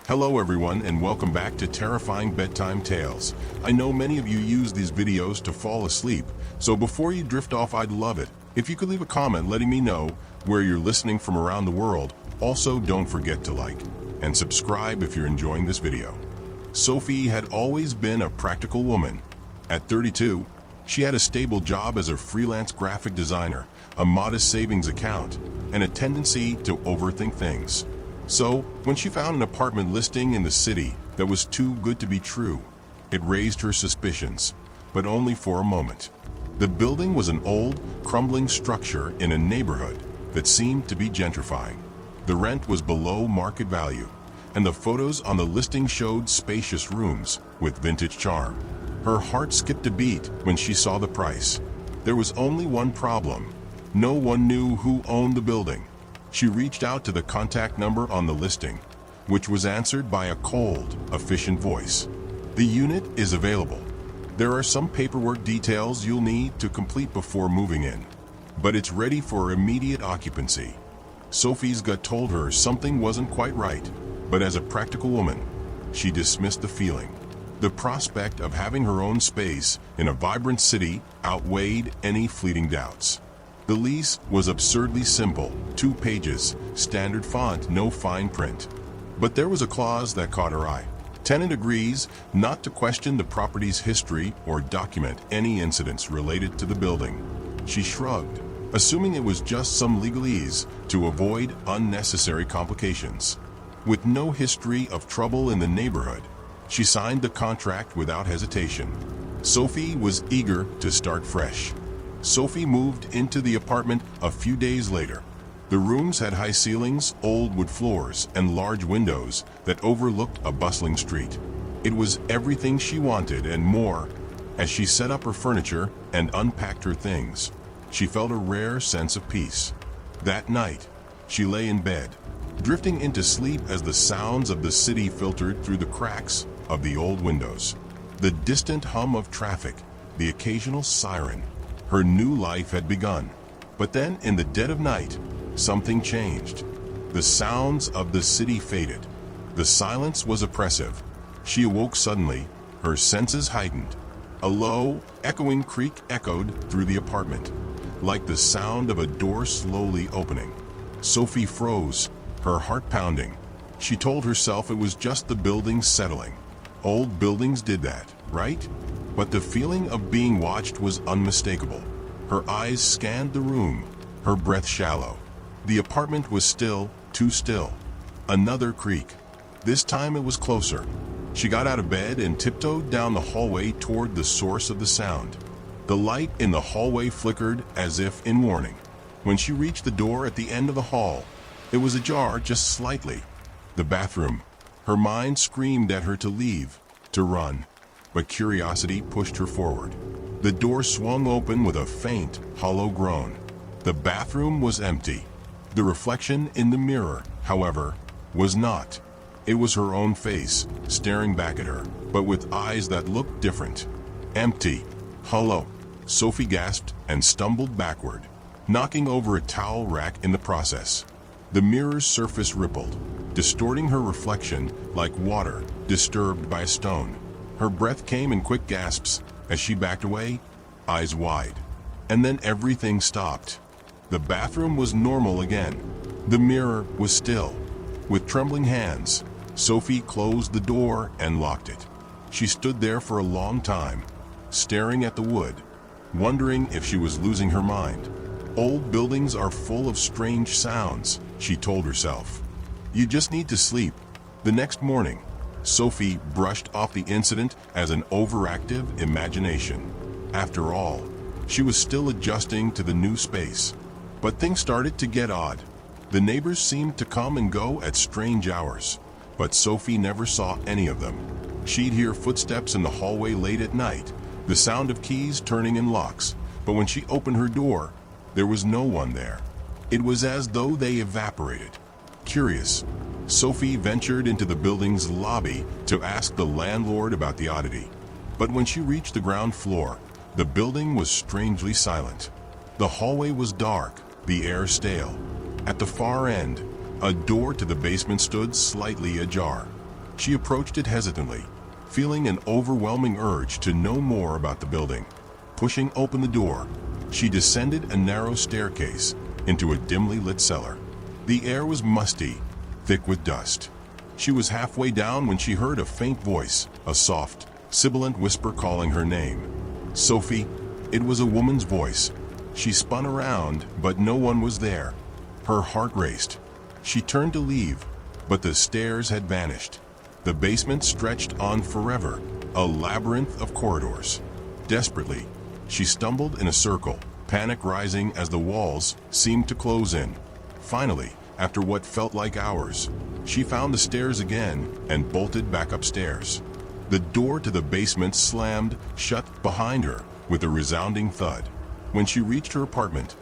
Hello everyone and welcome back to Terrifying Bedtime Tales. I know many of you use these videos to fall asleep, so before you drift off I'd love it if you could leave a comment letting me know where you're listening from around the world. Also, don't forget to like and subscribe if you're enjoying this video. Sophie had always been a practical woman. At 32, she had a stable job as a freelance graphic designer, a modest savings account, and a tendency to overthink things. So, when she found an apartment listing in the city that was too good to be true, it raised her suspicions, but only for a moment. The building was an old, crumbling structure in a neighborhood that seemed to be gentrifying. The rent was below market value, and the photos on the listing showed spacious rooms with vintage charm. Her heart skipped a beat when she saw the price. There was only one problem. No one knew who owned the building. She reached out to the contact number on the listing, which was answered by a cold, efficient voice. The unit is available. There are some paperwork details you'll need to complete before moving in, but it's ready for immediate occupancy. Sophie's gut told her something wasn't quite right, but as a practical woman, she dismissed the feeling. The prospect of having her own space in a vibrant city outweighed any fleeting doubts. The lease was absurdly simple, 2 pages, standard font, no fine print. But there was a clause that caught her eye. Tenant agrees not to question the property's history or document any incidents related to the building. She shrugged, assuming it was just some legalese to avoid unnecessary complications. With no history of trouble in the neighborhood, she signed the contract without hesitation. Sophie was eager to start fresh. Sophie moved into the apartment a few days later. The rooms had high ceilings, old wood floors, and large windows that overlooked a bustling street. It was everything she wanted and more. As she set up her furniture and unpacked her things, she felt a rare sense of peace. That night, she lay in bed, drifting into sleep as the sounds of the city filtered through the cracks of the old windows. The distant hum of traffic, the occasional siren. Her new life had begun. But then, in the dead of night, something changed. The sounds of the city faded. The silence was oppressive. She awoke suddenly, her senses heightened. A low, echoing creak echoed through the apartment, like the sound of a door slowly opening. Sophie froze, her heart pounding. She told herself it was just the building settling. Old buildings did that, right? But the feeling of being watched was unmistakable. Her eyes scanned the room, her breath shallow. The apartment was still, too still. Another creak. This time it was closer. She got out of bed and tiptoed down the hallway toward the source of the sound. The light in the hallway flickered as if in warning. When she reached the door at the end of the hall, it was ajar just slightly. The bathroom. Her mind screamed at her to leave, to run. But curiosity pushed her forward. The door swung open with a faint, hollow groan. The bathroom was empty. The reflection in the mirror, however, was not. It was her own face, staring back at her, but with eyes that looked different. Empty. Hollow. Sophie gasped and stumbled backward, knocking over a towel rack in the process. The mirror's surface rippled, distorting her reflection like water disturbed by a stone. Her breath came in quick gasps as she backed away, eyes wide. And then everything stopped. The bathroom was normal again. The mirror was still. With trembling hands, Sophie closed the door and locked it. She stood there for a long time, staring at the wood, wondering if she was losing her mind. Old buildings are full of strange sounds, she told herself. You just need to sleep. The next morning, Sophie brushed off the incident as an overactive imagination. After all, she was still adjusting to the new space. But things started to get odd. The neighbors seemed to come and go at strange hours, but Sophie never saw any of them. She'd hear footsteps in the hallway late at night, the sound of keys turning in locks, but when she opened her door, there was no one there. It was as though they evaporated. Curious, Sophie ventured into the building's lobby to ask the landlord about the oddity. But when she reached the ground floor, the building was strangely silent. The hallway was dark, the air stale. At the far end, a door to the basement stood slightly ajar. She approached it hesitantly, feeling an overwhelming urge to know more about the building. Pushing open the door, she descended a narrow staircase into a dimly lit cellar. The air was musty, thick with dust. She was halfway down when she heard a faint voice, a soft, sibilant whisper calling her name. "Sophie." It was a woman's voice. She spun around, but no one was there. Her heart raced. She turned to leave, but the stairs had vanished. The basement stretched on forever, a labyrinth of corridors. Desperately, she stumbled in a circle, panic rising as the walls seemed to close in. Finally, after what felt like hours, she found the stairs again and bolted back upstairs. The door to the basement slammed shut behind her with a resounding thud. When she reached her apartment,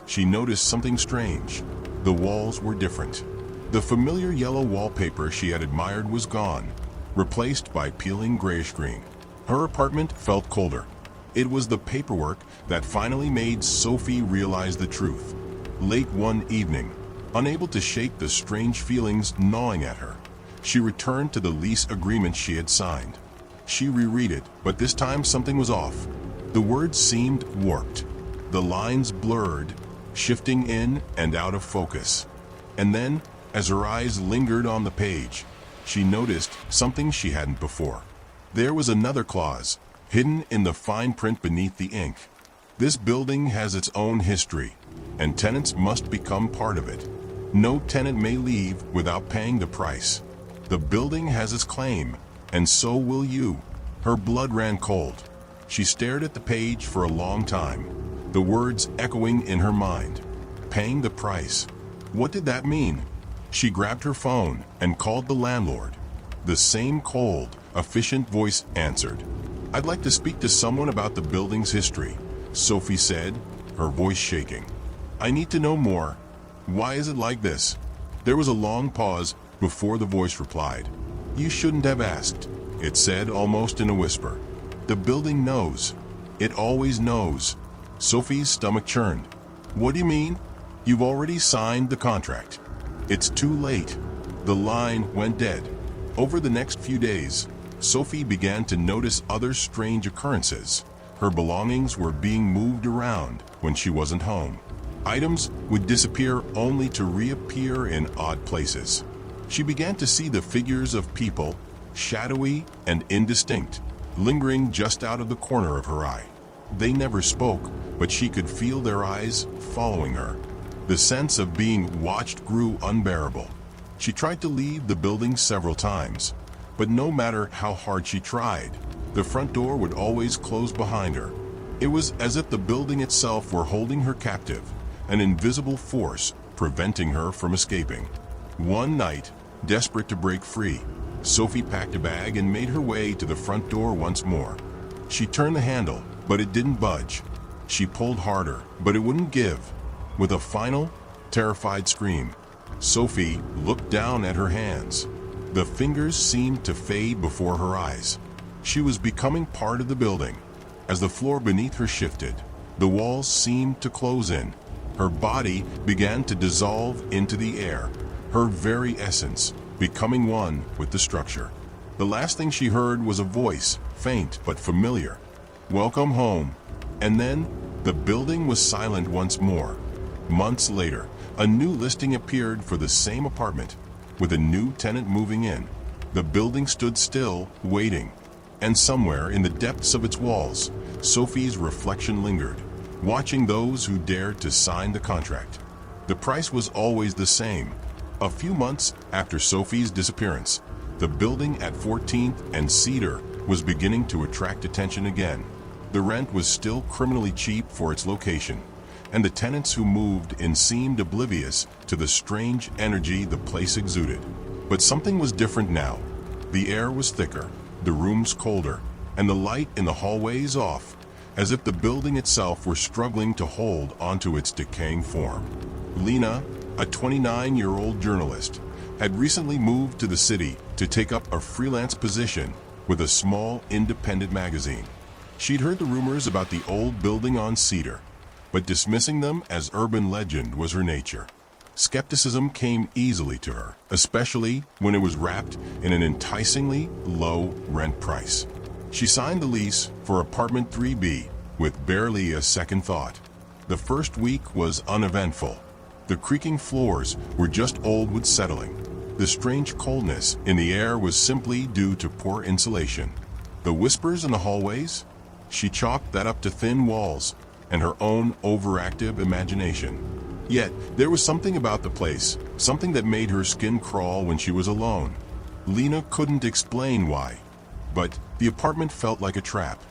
she noticed something strange. The walls were different. The familiar yellow wallpaper she had admired was gone, replaced by peeling grayish-green. Her apartment felt colder. It was the paperwork that finally made Sophie realize the truth. Late one evening, unable to shake the strange feelings gnawing at her, she returned to the lease agreement she had signed. She reread it, but this time something was off. The words seemed warped. The lines blurred, shifting in and out of focus. And then, as her eyes lingered on the page, she noticed something she hadn't before. There was another clause, hidden in the fine print beneath the ink. This building has its own history, and tenants must become part of it. No tenant may leave without paying the price. The building has its claim, and so will you. Her blood ran cold. She stared at the page for a long time, the words echoing in her mind. Paying the price. What did that mean? She grabbed her phone and called the landlord. The same cold, efficient voice answered. "I'd like to speak to someone about the building's history," Sophie said, her voice shaking. "I need to know more. Why is it like this?" There was a long pause before the voice replied. "You shouldn't have asked," it said almost in a whisper. "The building knows. It always knows." Sophie's stomach churned. "What do you mean? You've already signed the contract." "It's too late." The line went dead. Over the next few days, Sophie began to notice other strange occurrences. Her belongings were being moved around when she wasn't home. Items would disappear only to reappear in odd places. She began to see the figures of people, shadowy and indistinct, lingering just out of the corner of her eye. They never spoke, but she could feel their eyes following her. The sense of being watched grew unbearable. She tried to leave the building several times, but no matter how hard she tried, the front door would always close behind her. It was as if the building itself were holding her captive, an invisible force preventing her from escaping. One night, desperate to break free, Sophie packed a bag and made her way to the front door once more. She turned the handle, but it didn't budge. She pulled harder, but it wouldn't give. With a final, terrified scream, Sophie looked down at her hands. The fingers seemed to fade before her eyes. She was becoming part of the building. As the floor beneath her shifted, the walls seemed to close in. Her body began to dissolve into the air, her very essence becoming one with the structure. The last thing she heard was a voice, faint but familiar. "Welcome home." And then, the building was silent once more. Months later, a new listing appeared for the same apartment, with a new tenant moving in. The building stood still, waiting. And somewhere in the depths of its walls, Sophie's reflection lingered, watching those who dared to sign the contract. The price was always the same. A few months after Sophie's disappearance, the building at 14th and Cedar was beginning to attract attention again. The rent was still criminally cheap for its location, and the tenants who moved in seemed oblivious to the strange energy the place exuded. But something was different now. The air was thicker, the rooms colder, and the light in the hallways off, as if the building itself were struggling to hold onto its decaying form. Lena, a 29-year-old journalist, had recently moved to the city to take up a freelance position with a small independent magazine. She'd heard the rumors about the old building on Cedar, but dismissing them as urban legend was her nature. Skepticism came easily to her, especially when it was wrapped in an enticingly low rent price. She signed the lease for apartment 3B with barely a second thought. The first week was uneventful. The creaking floors were just old wood settling. The strange coldness in the air was simply due to poor insulation. The whispers in the hallways? She chalked that up to thin walls and her own overactive imagination. Yet, there was something about the place, something that made her skin crawl when she was alone. Lena couldn't explain why, but the apartment felt like a trap.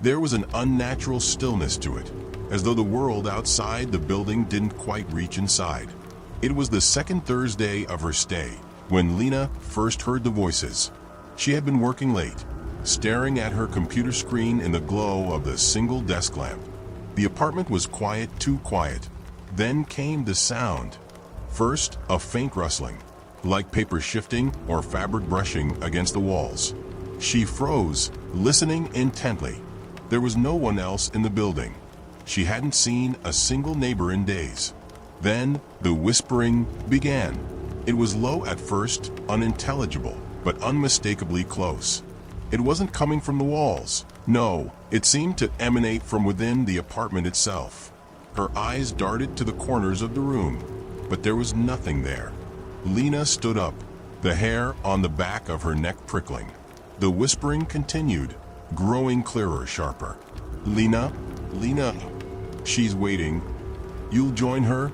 There was an unnatural stillness to it, as though the world outside the building didn't quite reach inside. It was the second Thursday of her stay when Lena first heard the voices. She had been working late, staring at her computer screen in the glow of the single desk lamp. The apartment was quiet, too quiet. Then came the sound. First, a faint rustling, like paper shifting or fabric brushing against the walls. She froze, listening intently. There was no one else in the building. She hadn't seen a single neighbor in days. Then the whispering began. It was low at first, unintelligible, but unmistakably close. It wasn't coming from the walls. No, it seemed to emanate from within the apartment itself. Her eyes darted to the corners of the room, but there was nothing there. Lena stood up, the hair on the back of her neck prickling. The whispering continued, growing clearer, sharper. Lena, she's waiting. You'll join her?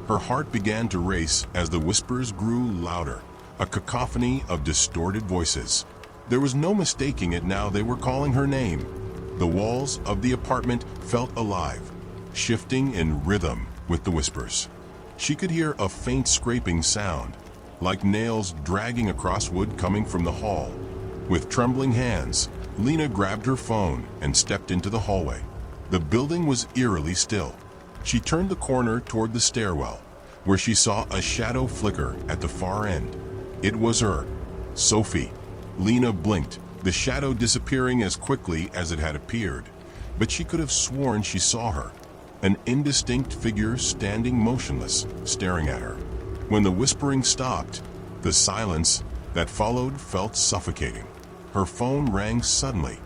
Her heart began to race as the whispers grew louder, a cacophony of distorted voices. There was no mistaking it now, they were calling her name. The walls of the apartment felt alive, shifting in rhythm with the whispers. She could hear a faint scraping sound, like nails dragging across wood coming from the hall. With trembling hands, Lena grabbed her phone and stepped into the hallway. The building was eerily still. She turned the corner toward the stairwell, where she saw a shadow flicker at the far end. It was her, Sophie. Lena blinked, the shadow disappearing as quickly as it had appeared, but she could have sworn she saw her, an indistinct figure standing motionless, staring at her. When the whispering stopped, the silence that followed felt suffocating. Her phone rang suddenly,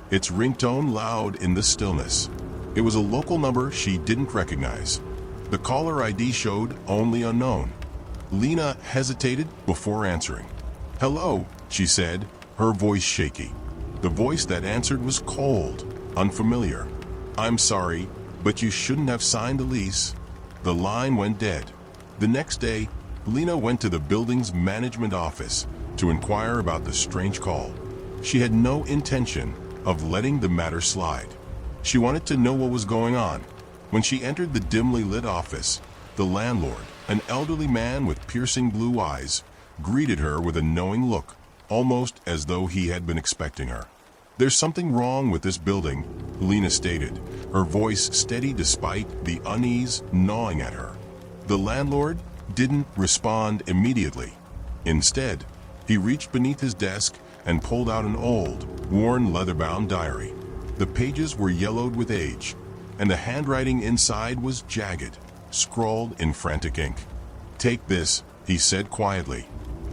its ringtone loud in the stillness. It was a local number she didn't recognize. The caller ID showed only unknown. Lena hesitated before answering. "Hello," she said, her voice shaky. The voice that answered was cold, unfamiliar. "I'm sorry, but you shouldn't have signed a lease." The line went dead. The next day, Lena went to the building's management office to inquire about the strange call. She had no intention of letting the matter slide. She wanted to know what was going on. When she entered the dimly lit office, the landlord, an elderly man with piercing blue eyes, greeted her with a knowing look, almost as though he had been expecting her. "There's something wrong with this building," Lena stated, her voice steady despite the unease gnawing at her. The landlord didn't respond immediately. Instead, he reached beneath his desk and pulled out an old, worn leather-bound diary. The pages were yellowed with age, and the handwriting inside was jagged, scrawled in frantic ink. "Take this," he said quietly.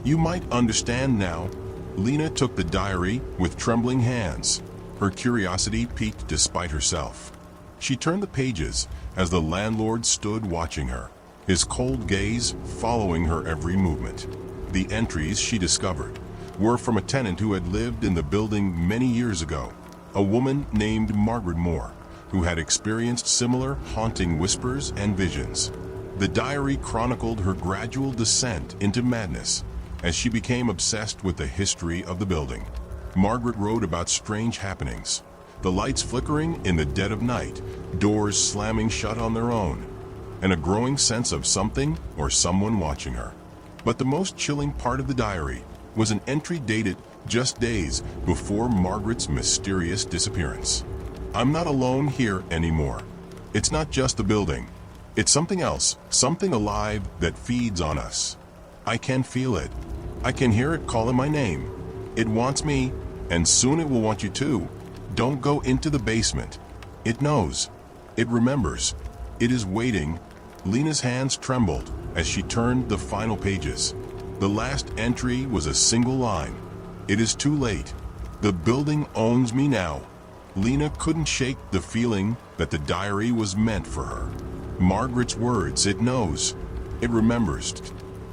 "You might understand now." Lena took the diary with trembling hands, her curiosity piqued despite herself. She turned the pages as the landlord stood watching her, his cold gaze following her every movement. The entries she discovered were from a tenant who had lived in the building many years ago, a woman named Margaret Moore, who had experienced similar haunting whispers and visions. The diary chronicled her gradual descent into madness as she became obsessed with the history of the building. Margaret wrote about strange happenings, the lights flickering in the dead of night, doors slamming shut on their own, and a growing sense of something or someone watching her. But the most chilling part of the diary was an entry dated just days before Margaret's mysterious disappearance. "I'm not alone here anymore. It's not just the building. It's something else, something alive that feeds on us. I can feel it. I can hear it calling my name. It wants me, and soon it will want you too. Don't go into the basement. It knows. It remembers. It is waiting." Lena's hands trembled, as she turned the final pages. The last entry was a single line. "It is too late. The building owns me now." Lena couldn't shake the feeling that the diary was meant for her. Margaret's words, "It knows, it remembers,"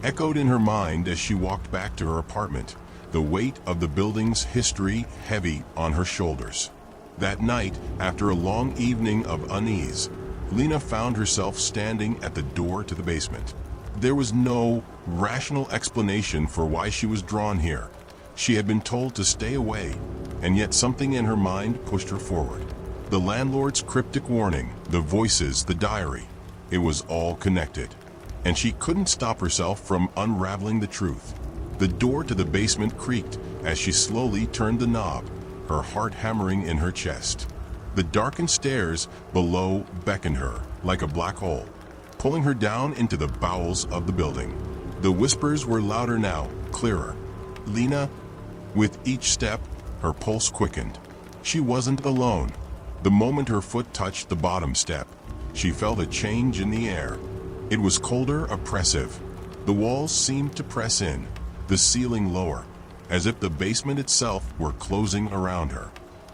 echoed in her mind as she walked back to her apartment, the weight of the building's history heavy on her shoulders. That night, after a long evening of unease, Lena found herself standing at the door to the basement. There was no rational explanation for why she was drawn here. She had been told to stay away, and yet something in her mind pushed her forward. The landlord's cryptic warning, the voices, the diary, it was all connected, and she couldn't stop herself from unraveling the truth. The door to the basement creaked as she slowly turned the knob, her heart hammering in her chest. The darkened stairs below beckoned her like a black hole, pulling her down into the bowels of the building. The whispers were louder now, clearer. "Lena." With each step, her pulse quickened. She wasn't alone. The moment her foot touched the bottom step, she felt a change in the air. It was colder, oppressive. The walls seemed to press in, the ceiling lower, as if the basement itself were closing around her.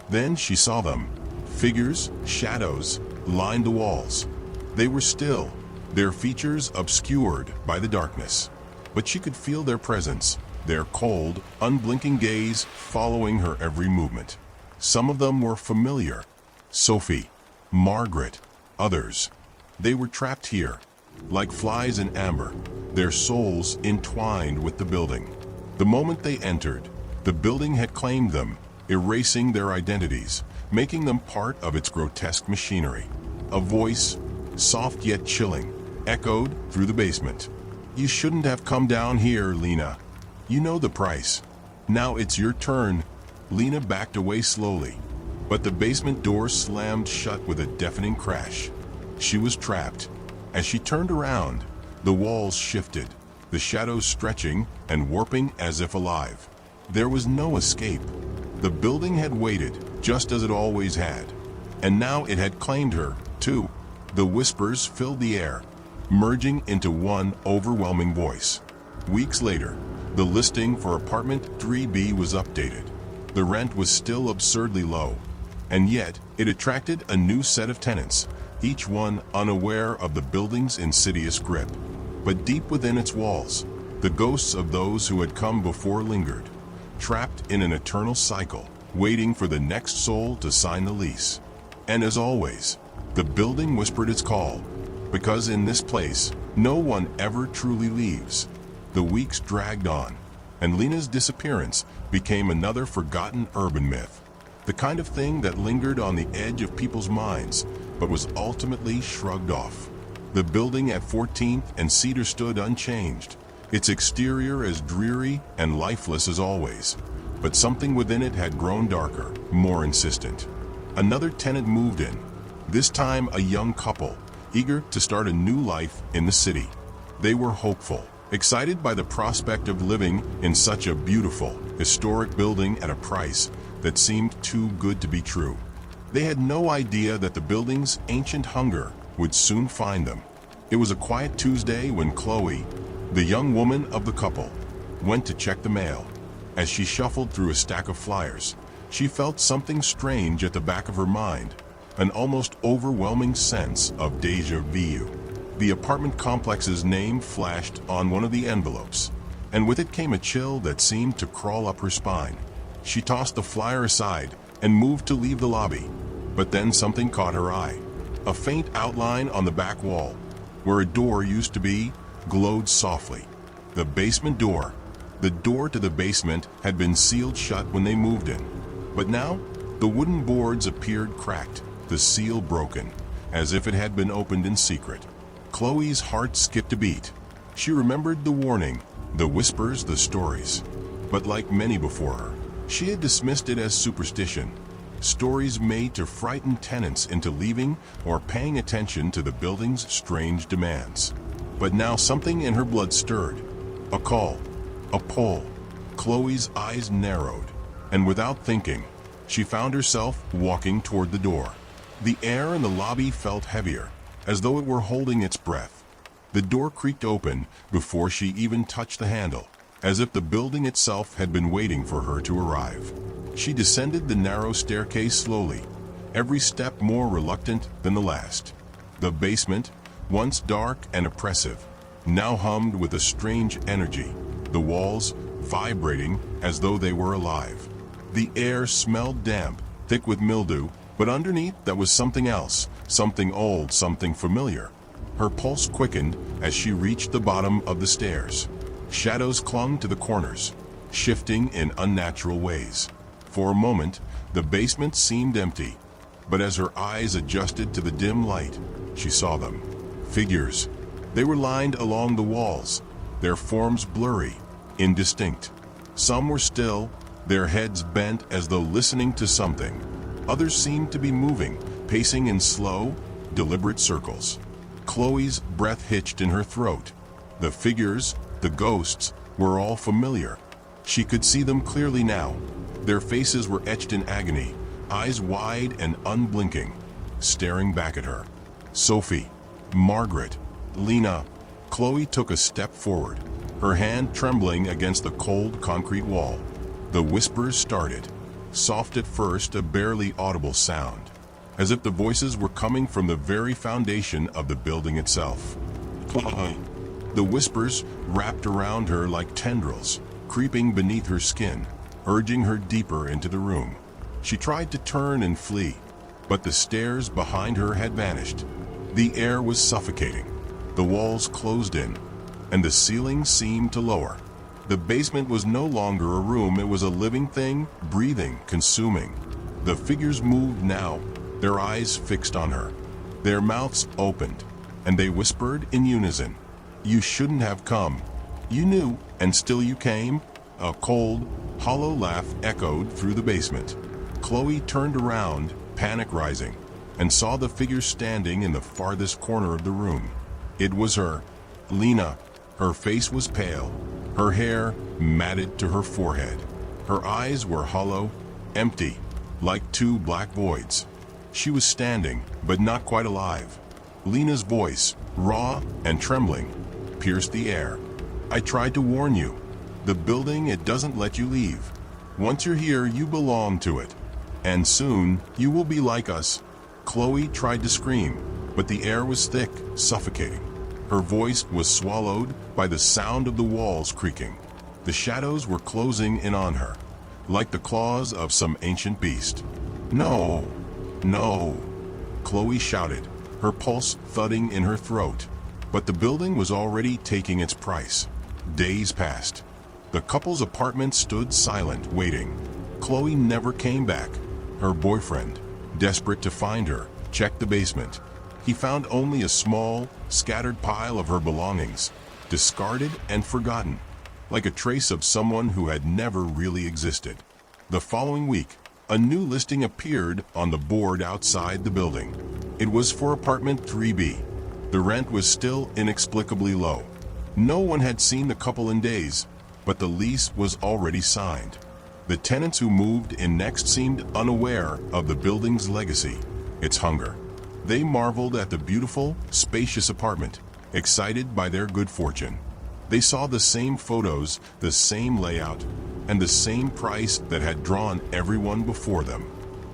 Then she saw them. Figures, shadows, lined the walls. They were still, their features obscured by the darkness, but she could feel their presence, their cold, unblinking gaze following her every movement. Some of them were familiar. Sophie, Margaret, others. They were trapped here, like flies in amber, their souls entwined with the building. The moment they entered, the building had claimed them, erasing their identities, making them part of its grotesque machinery. A voice, soft yet chilling, echoed through the basement. "You shouldn't have come down here, Lena. You know the price. Now it's your turn." Lena backed away slowly, but the basement door slammed shut with a deafening crash. She was trapped. As she turned around, the walls shifted, the shadows stretching and warping as if alive. There was no escape. The building had waited, just as it always had, and now it had claimed her, too. The whispers filled the air, merging into one overwhelming voice. Weeks later, the listing for apartment 3B was updated. The rent was still absurdly low, and yet it attracted a new set of tenants, each one unaware of the building's insidious grip. But deep within its walls, the ghosts of those who had come before lingered, trapped in an eternal cycle, waiting for the next soul to sign the lease. And as always, the building whispered its call, because in this place, no one ever truly leaves. The weeks dragged on, and Lena's disappearance became another forgotten urban myth, the kind of thing that lingered on the edge of people's minds, but was ultimately shrugged off. The building at 14th and Cedar stood unchanged, its exterior as dreary and lifeless as always, but something within it had grown darker, more insistent. Another tenant moved in, this time a young couple, eager to start a new life in the city. They were hopeful, excited by the prospect of living in such a beautiful, historic building at a price that seemed too good to be true. They had no idea that the building's ancient hunger would soon find them. It was a quiet Tuesday when Chloe, the young woman of the couple, went to check the mail. As she shuffled through a stack of flyers, she felt something strange at the back of her mind, an almost overwhelming sense of déjà vu. The apartment complex's name flashed on one of the envelopes, and with it came a chill that seemed to crawl up her spine. She tossed the flyer aside and moved to leave the lobby, but then something caught her eye. A faint outline on the back wall, where a door used to be, glowed softly. The basement door. The door to the basement had been sealed shut when they moved in, but now the wooden boards appeared cracked, the seal broken, as if it had been opened in secret. Chloe's heart skipped a beat. She remembered the warning, the whispers, the stories. But like many before her, she had dismissed it as superstition, stories made to frighten tenants into leaving or paying attention to the building's strange demands. But now something in her blood stirred. A call, a pull. Chloe's eyes narrowed, and without thinking, she found herself walking toward the door. The air in the lobby felt heavier, as though it were holding its breath. The door creaked open before she even touched the handle, as if the building itself had been waiting for her to arrive. She descended the narrow staircase slowly, every step more reluctant than the last. The basement, once dark and oppressive, now hummed with a strange energy, the walls vibrating as though they were alive. The air smelled damp, thick with mildew, but underneath that was something else, something old, something familiar. Her pulse quickened as she reached the bottom of the stairs. Shadows clung to the corners, shifting in unnatural ways. For a moment, the basement seemed empty, but as her eyes adjusted to the dim light, she saw them. Figures. They were lined along the walls, their forms blurry, indistinct. Some were still, their heads bent as though listening to something. Others seemed to be moving, pacing in slow, deliberate circles. Chloe's breath hitched in her throat. The figures, the ghosts, were all familiar. She could see them clearly now. Their faces were etched in agony, eyes wide and unblinking, staring back at her. Sophie, Margaret, Lena. Chloe took a step forward, her hand trembling against the cold concrete wall. The whispers started, soft at first, a barely audible sound, as if the voices were coming from the very foundation of the building itself. The whispers wrapped around her like tendrils, creeping beneath her skin, urging her deeper into the room. She tried to turn and flee, but the stairs behind her had vanished. The air was suffocating. The walls closed in, and the ceiling seemed to lower. The basement was no longer a room, it was a living thing, breathing, consuming. The figures moved now, their eyes fixed on her. Their mouths opened, and they whispered in unison, "You shouldn't have come. You knew, and still you came." A cold, hollow laugh echoed through the basement. Chloe turned around, panic rising, and saw the figure standing in the farthest corner of the room. It was her, Lena. Her face was pale, her hair matted to her forehead. Her eyes were hollow, empty, like two black voids. She was standing, but not quite alive. Lena's voice, raw and trembling, pierced the air. "I tried to warn you. The building, it doesn't let you leave. Once you're here, you belong to it. And soon, you will be like us." Chloe tried to scream, but the air was thick, suffocating. Her voice was swallowed by the sound of the walls creaking. The shadows were closing in on her, like the claws of some ancient beast. "No, no," Chloe shouted, her pulse thudding in her throat. But the building was already taking its price. Days passed. The couple's apartment stood silent, waiting. Chloe never came back. Her boyfriend, desperate to find her, checked the basement. He found only a small, scattered pile of her belongings, discarded and forgotten, like a trace of someone who had never really existed. The following week, a new listing appeared on the board outside the building. It was for apartment 3B. The rent was still inexplicably low. No one had seen the couple in days, but the lease was already signed. The tenants who moved in next seemed unaware of the building's legacy, its hunger. They marveled at the beautiful, spacious apartment, excited by their good fortune. They saw the same photos, the same layout, and the same price that had drawn everyone before them.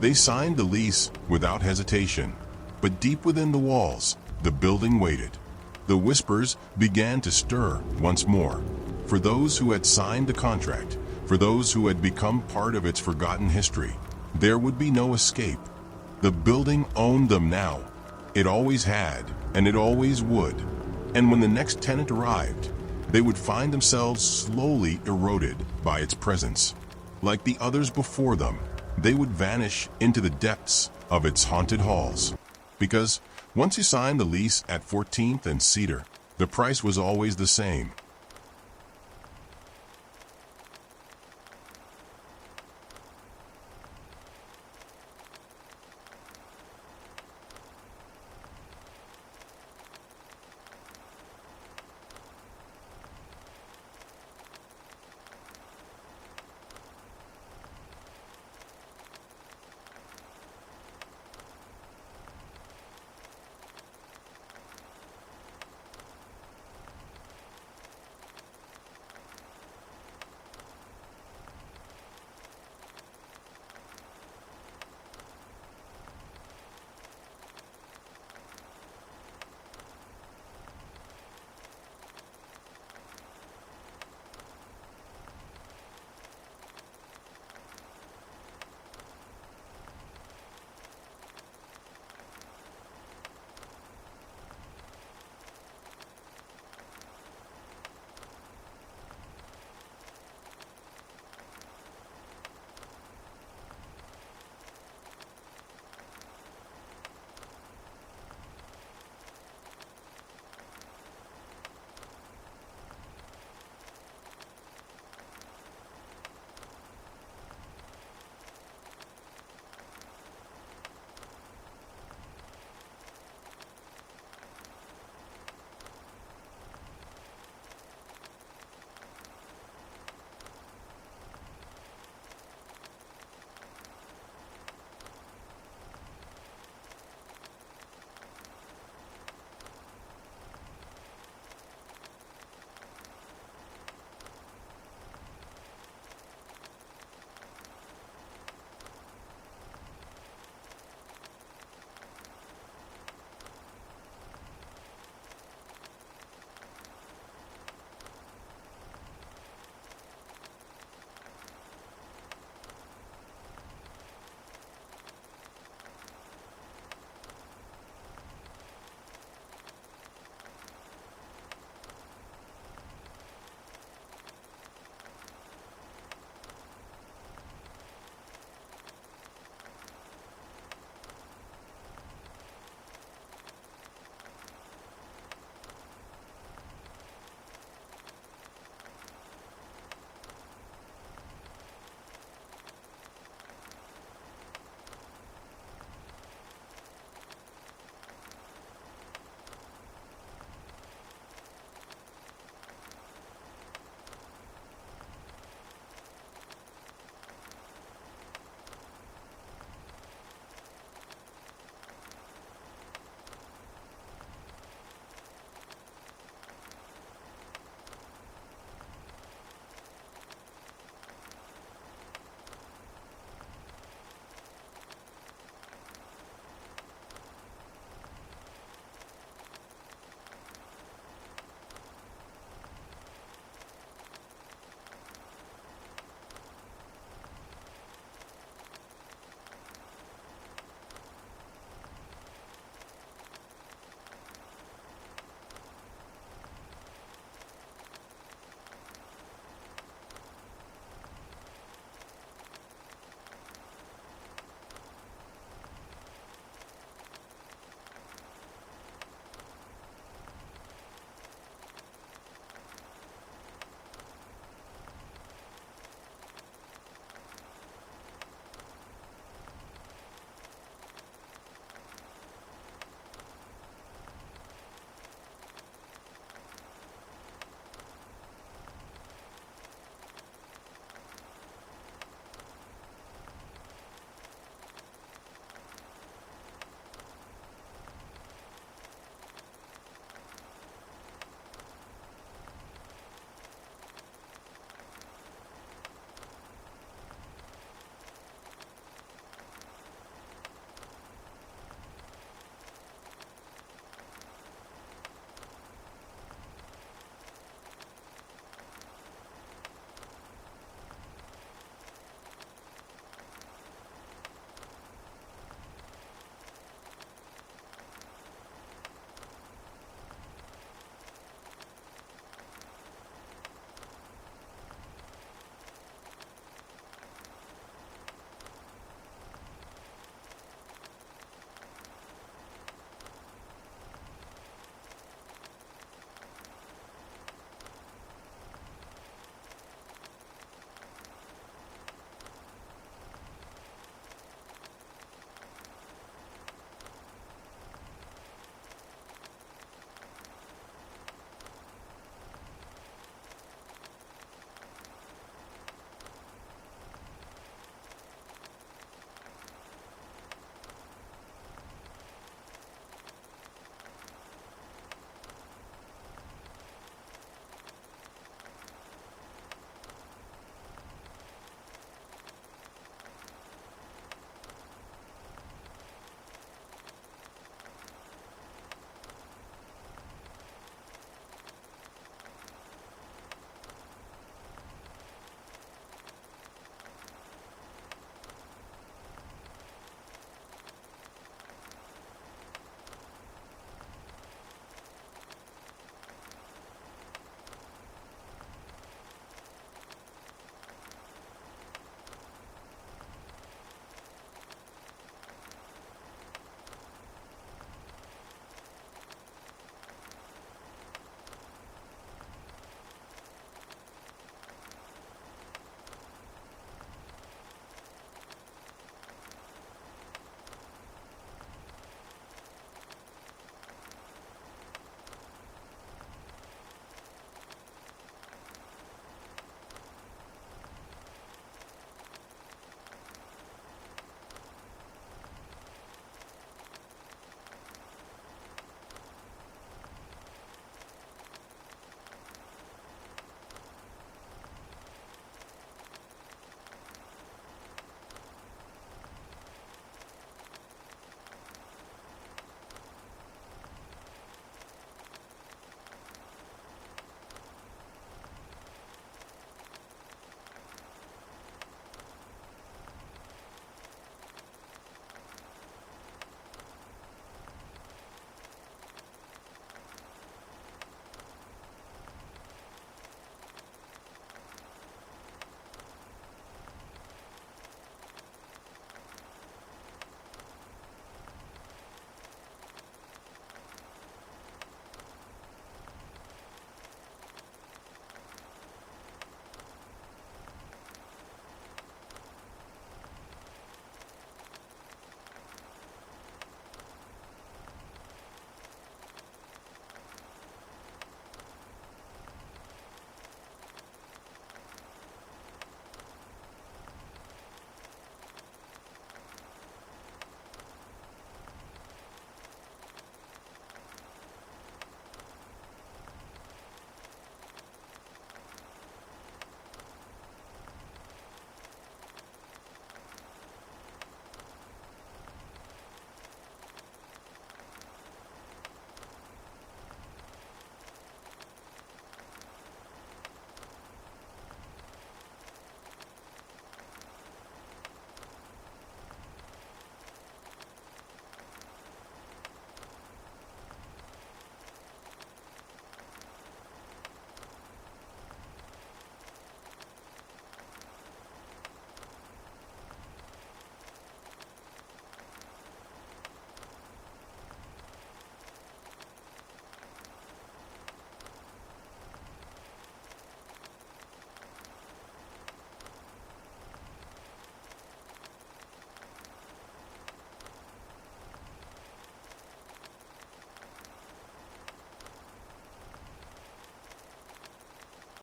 They signed the lease without hesitation, but deep within the walls, the building waited. The whispers began to stir once more. For those who had signed the contract, for those who had become part of its forgotten history, there would be no escape. The building owned them now. It always had, and it always would. And when the next tenant arrived, they would find themselves slowly eroded by its presence. Like the others before them, they would vanish into the depths of its haunted halls. Because once you signed the lease at 14th and Cedar, the price was always the same.